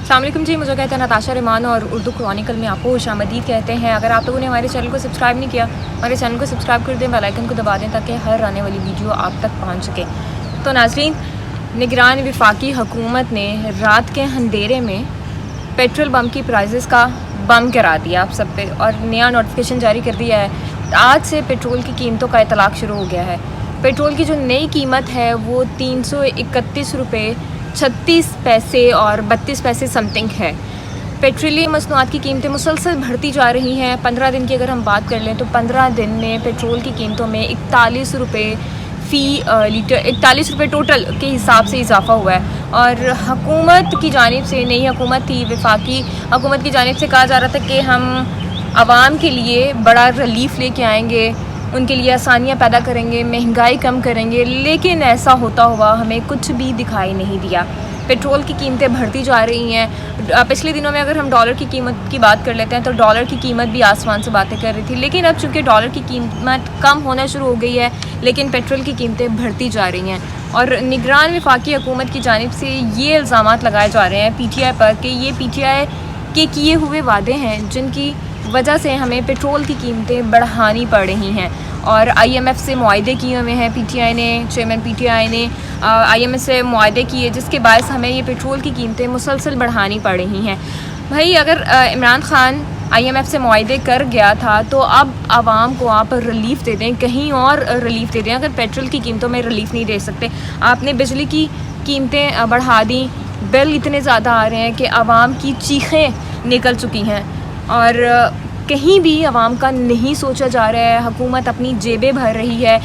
अस्सलाम वालेकुम जी, मुझे कहते हैं नताशा रहमान और उर्दू क्रॉनिकल में आपको खुशामदीद कहते हैं। अगर आप लोगों ने हमारे चैनल को सब्सक्राइब नहीं किया, हमारे चैनल को सब्सक्राइब कर दें, बेल आइकन को दबा दें ताकि हर आने वाली वीडियो आप तक पहुंच सके। तो नाज़रीन, निगरान वफाकी हुकूमत ने रात के अंधेरे में पेट्रोल पम्प की प्राइसेस का बम करा दिया आप सब पे और नया नोटिफिकेशन जारी कर दिया है। आज से पेट्रोल की कीमतों का इतलाक शुरू हो गया है। पेट्रोल की जो नई कीमत है वो 331 रुपये 36 पैसे और 32 पैसे समथिंग है। पेट्रोलियम मसनूआत की कीमतें मुसलसल बढ़ती जा रही हैं। 15 दिन की अगर हम बात कर लें तो 15 दिन में पेट्रोल की कीमतों में 41 रुपये फ़ी लीटर, 41 रुपये टोटल के हिसाब से इजाफा हुआ है। और हुकूमत की जानिब से, नई हुकूमत थी, वफाकी हुकूमत की जानिब से कहा जा रहा था कि हम आवाम के लिए बड़ा रिलीफ़ लेके आएंगे, उनके लिए आसानियाँ पैदा करेंगे, महंगाई कम करेंगे, लेकिन ऐसा होता हुआ हमें कुछ भी दिखाई नहीं दिया। पेट्रोल की कीमतें बढ़ती जा रही हैं। पिछले दिनों में अगर हम डॉलर की कीमत की बात कर लेते हैं तो डॉलर की कीमत भी आसमान से बातें कर रही थी, लेकिन अब चूँकि डॉलर की कीमत कम होना शुरू हो गई है, लेकिन पेट्रोल की कीमतें बढ़ती जा रही हैं। और निगरान वफाकी हुकूमत की जानिब से ये इल्ज़ामात लगाए जा रहे हैं PTI पर कि ये PTI के किए हुए वादे हैं जिनकी वजह से हमें पेट्रोल की कीमतें बढ़ानी पड़ रही हैं। और IMF से मुआहदे किए हुए हैं PTI ने, चेयरमैन PTI ने IMF से मुआहदे किए, जिसके बायस हमें ये पेट्रोल की कीमतें मुसलसल बढ़ानी पड़ रही हैं। भाई, अगर इमरान ख़ान IMF से मुआहदे कर गया था तो अब आवाम को आप रिलीफ़ दे दें, कहीं और रिलीफ़ दे दें। अगर पेट्रोल की कीमतों में रिलीफ़ नहीं दे सकते, आपने बिजली की कीमतें बढ़ा दी, बिल इतने ज़्यादा आ रहे हैं कि आवाम की चीखें निकल चुकी हैं और कहीं भी आवाम का नहीं सोचा जा रहा है। हुकूमत अपनी जेबें भर रही है।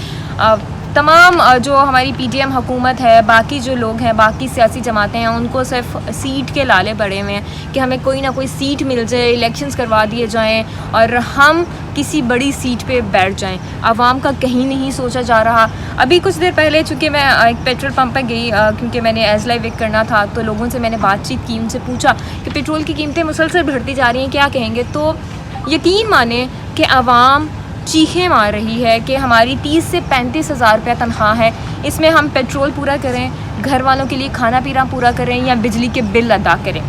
तमाम जो हमारी PTM हुकूमत है, बाकी जो लोग हैं, बाकी सियासी जमातें हैं, उनको सिर्फ सीट के लाले पड़े हुए हैं कि हमें कोई ना कोई सीट मिल जाए, इलेक्शंस करवा दिए जाएं और हम किसी बड़ी सीट पे बैठ जाएं। आवाम का कहीं नहीं सोचा जा रहा। अभी कुछ देर पहले चूँकि मैं एक पेट्रोल पंप पर गई क्योंकि मैंने एज लाइव वेक करना था, तो लोगों से मैंने बातचीत की, उनसे पूछा कि पेट्रोल की कीमतें मुसलसल बढ़ती जा रही हैं, क्या कहेंगे। तो यकीन माने कि आवाम चीखें मार रही है कि हमारी 30 से 35 हज़ार रुपया तनख्वाह है, इसमें हम पेट्रोल पूरा करें, घर वालों के लिए खाना पीना पूरा करें या बिजली के बिल अदा करें।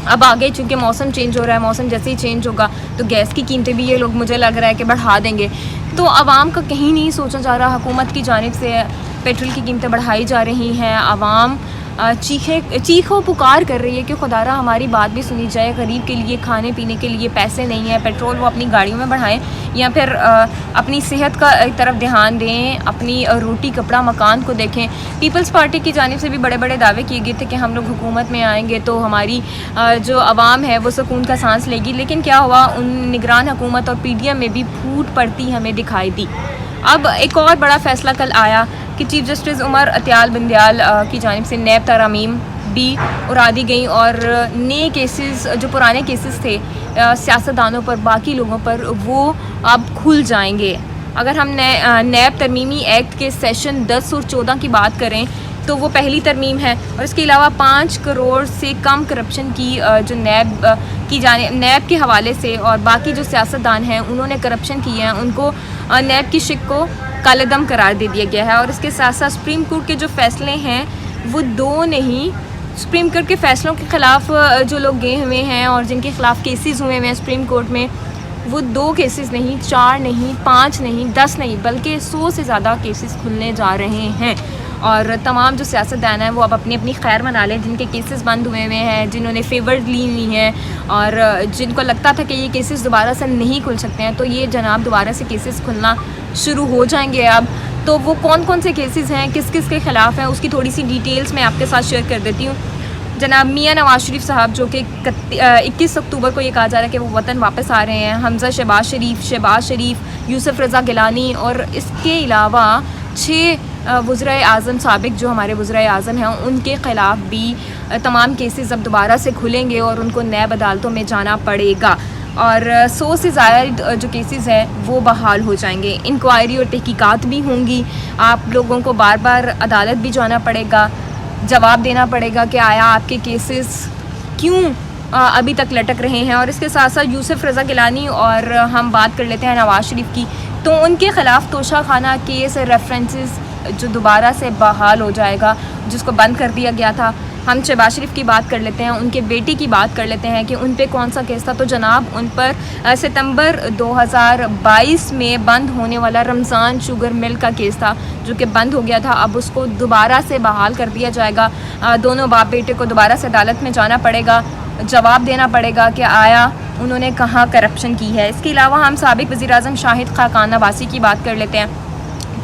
अब आगे चूँकि मौसम चेंज हो रहा है, मौसम जैसे ही चेंज होगा तो गैस की कीमतें भी ये लोग, मुझे लग रहा है कि बढ़ा देंगे। तो आवाम का कहीं नहीं सोचा जा रहा। हुकूमत की जानिब से पेट्रोल की कीमतें बढ़ाई जा रही हैं। आवाम चीखो पुकार कर रही है कि खुदारा हमारी बात भी सुनी जाए। गरीब के लिए खाने पीने के लिए पैसे नहीं है, पेट्रोल वो अपनी गाड़ियों में बढ़ाएं या फिर अपनी सेहत का एक तरफ ध्यान दें, अपनी रोटी कपड़ा मकान को देखें। पीपल्स पार्टी की जानिब से भी बड़े बड़े दावे किए गए थे कि हम लोग हुकूमत में आएंगे तो हमारी जो आवाम है वो सुकून का सांस लेगी, लेकिन क्या हुआ, उन निगरान हुकूमत और PTM में भी फूट पड़ती हमें दिखाई दी। अब एक और बड़ा फ़ैसला कल आया कि चीफ जस्टिस उमर अत्याल बिंदयाल की जानिब से नैब तरमीम भी उड़ा दी गई और नए केसेस, जो पुराने केसेस थे सियासतदानों पर, बाकी लोगों पर, वो अब खुल जाएंगे। अगर हम नैब तरमीमी एक्ट के सेशन 10 और 14 की बात करें तो वो पहली तरमीम है और इसके अलावा 5 करोड़ से कम करप्शन की जो नैब के हवाले से और बाकी जो सियासतदान हैं उन्होंने करप्शन किए हैं, उनको नैब की शिक को कालेदम करार दे दिया गया है। और इसके साथ साथ सुप्रीम कोर्ट के जो फैसले हैं वो 2 नहीं, सुप्रीम कोर्ट के फ़ैसलों के ख़िलाफ़ जो लोग गए हुए हैं और जिनके ख़िलाफ़ केसेस हुए हुए हैं सुप्रीम कोर्ट में, वो 2 केसेस नहीं, 4 नहीं, 5 नहीं, 10 नहीं, बल्कि 100 से ज़्यादा केसेस खुलने जा रहे हैं। और तमाम जो सियासतदान हैं वो अब अपनी अपनी खैर मना लें, जिनके केसेस बंद हुए हुए हैं, जिन्होंने फेवर्ड ली हुई हैं और जिनको लगता था कि ये केसेस दोबारा से नहीं खुल सकते हैं, तो ये जनाब दोबारा से केसेस खुलना शुरू हो जाएंगे अब। तो वो कौन कौन से केसेस हैं, किस किस के ख़िलाफ़ हैं, उसकी थोड़ी सी डिटेल्स मैं आपके साथ शेयर कर देती हूँ। जनाब मियाँ नवाज शरीफ साहब, जो कि 21 अक्टूबर को ये कहा जा रहा है कि वो वतन वापस आ रहे हैं। हमज़ा शहबाज शरीफ, यूसुफ रज़ा गिलानी और इसके अलावा 6 वज़राए आज़म साबिक जो हमारे वज़राए आज़म हैं, उनके ख़िलाफ़ भी तमाम केसेस अब दोबारा से खुलेंगे और उनको नैब अदालतों में जाना पड़ेगा और 100 से ज़्यादा जो केसेस हैं वो बहाल हो जाएंगे। इंक्वायरी और तहकीकात भी होंगी। आप लोगों को बार बार अदालत भी जाना पड़ेगा, जवाब देना पड़ेगा कि आया आपके केसेस क्यों अभी तक लटक रहे हैं। और इसके साथ साथ यूसुफ रज़ा गिलानी और हम बात कर लेते हैं नवाज़ शरीफ की, तो उनके ख़िलाफ़ तोशाखाना केस रेफरेंसेस जो दोबारा से बहाल हो जाएगा, जिसको बंद कर दिया गया था। हम शहबाज शरीफ की बात कर लेते हैं, उनके बेटी की बात कर लेते हैं कि उन पे कौन सा केस था। तो जनाब उन पर सितंबर 2022 में बंद होने वाला रमज़ान शुगर मिल का केस था, जो कि बंद हो गया था। अब उसको दोबारा से बहाल कर दिया जाएगा। दोनों बाप बेटे को दोबारा से अदालत में जाना पड़ेगा, जवाब देना पड़ेगा कि आया उन्होंने कहाँ करप्शन की है। इसके अलावा हम साबिक वज़ीर-ए-आज़म शाहिद खाकान अब्बासी की बात कर लेते हैं।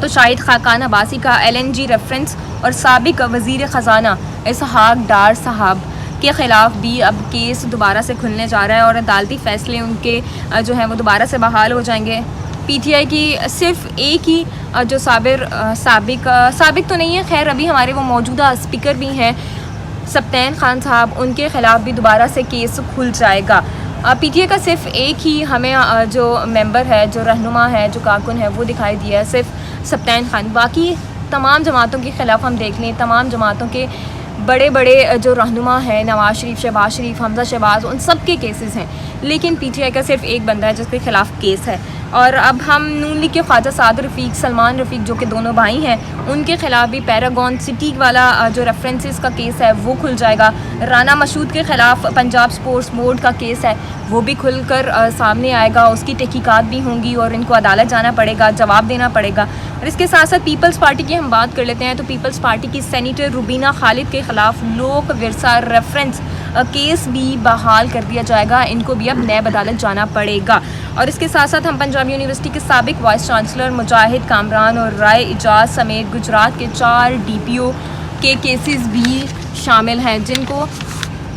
तो शाहिद खाकान अब्बासी का LNG रेफरेंस और साबिक वज़ीर ख़जाना इसहाक डार साहब के ख़िलाफ़ भी अब केस दोबारा से खुलने जा रहा है और अदालती फ़ैसले उनके जो हैं वो दोबारा से बहाल हो जाएंगे। PTI की सिर्फ एक ही जो साबिक तो नहीं है, खैर अभी हमारे वो मौजूदा स्पीकर भी हैं सब्तैन खान साहब, उनके ख़िलाफ़ भी दोबारा से केस खुल जाएगा। PTI का सिर्फ एक ही हमें जो मेंबर है, जो रहनुमा है, जो कारकुन है, वो दिखाई दिया है, सिर्फ सब्तैन खान। बाकी तमाम जमातों के ख़िलाफ़ हम देख लें, तमाम जमातों के बड़े बड़े जो रहनुमा हैं, नवाज़ शरीफ, शहबाज शरीफ, हमज़ा शहबाज, उन सब के केसेस हैं, लेकिन PTI का सिर्फ एक बंदा है जिसके ख़िलाफ़ केस है। और अब हम नून लीग के ख्वाजा साद रफ़ीक, सलमान रफ़ीक, जो कि दोनों भाई हैं, उनके ख़िलाफ़ भी पैरागॉन सिटी वाला जो रेफरेंसेस का केस है वो खुल जाएगा। राना मशहूद के ख़िलाफ़ पंजाब स्पोर्ट्स बोर्ड का केस है, वो भी खुलकर सामने आएगा, उसकी तहकीकात भी होंगी और इनको अदालत जाना पड़ेगा, जवाब देना पड़ेगा। और इसके साथ साथ पीपल्स पार्टी की हम बात कर लेते हैं। तो पीपल्स पार्टी की सेनेटर रुबीना खालिद के ख़िलाफ़ लोक विरसा रेफरेंस केस भी बहाल कर दिया जाएगा, इनको भी अब नैब अदालत जाना पड़ेगा। और इसके साथ साथ हम पंजाब यूनिवर्सिटी के साबिक वाइस चांसलर मुजाहिद कामरान और राय इजाज़ समेत गुजरात के 4 DPO के केसेस भी शामिल हैं, जिनको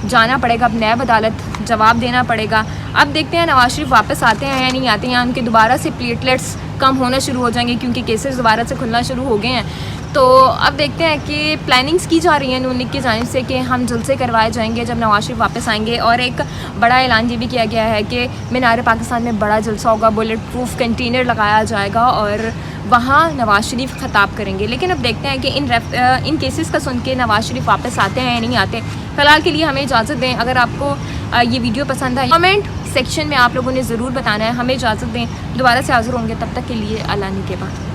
जाना पड़ेगा अब नैब अदालत, जवाब देना पड़ेगा। अब देखते हैं नवाज शरीफ वापस आते हैं या नहीं आते हैं, उनके दोबारा से प्लेटलेट्स कम होना शुरू हो जाएंगे क्योंकि केसेस दोबारा से खुलना शुरू हो गए हैं। तो अब देखते हैं कि प्लानिंग्स की जा रही हैं नून लीग की जानिब से कि हम जलसे करवाए जाएंगे जब नवाज शरीफ वापस आएंगे। और एक बड़ा ऐलान ये भी किया गया है कि मीनार पाकिस्तान में बड़ा जलसा होगा, बुलेट प्रूफ कंटेनर लगाया जाएगा और वहाँ नवाज शरीफ खिताब करेंगे। लेकिन अब देखते हैं कि इन केसेस का सुन के नवाज शरीफ वापस आते हैं या नहीं आते। फ़िलहाल के लिए हमें इजाज़त दें। अगर आपको ये वीडियो पसंद आए कमेंट सेक्शन में आप लोगों ने ज़रूर बताना है। हमें इजाज़त दें, दोबारा से हाज़िर होंगे, तब तक के लिए अल्लाह ने के बाद।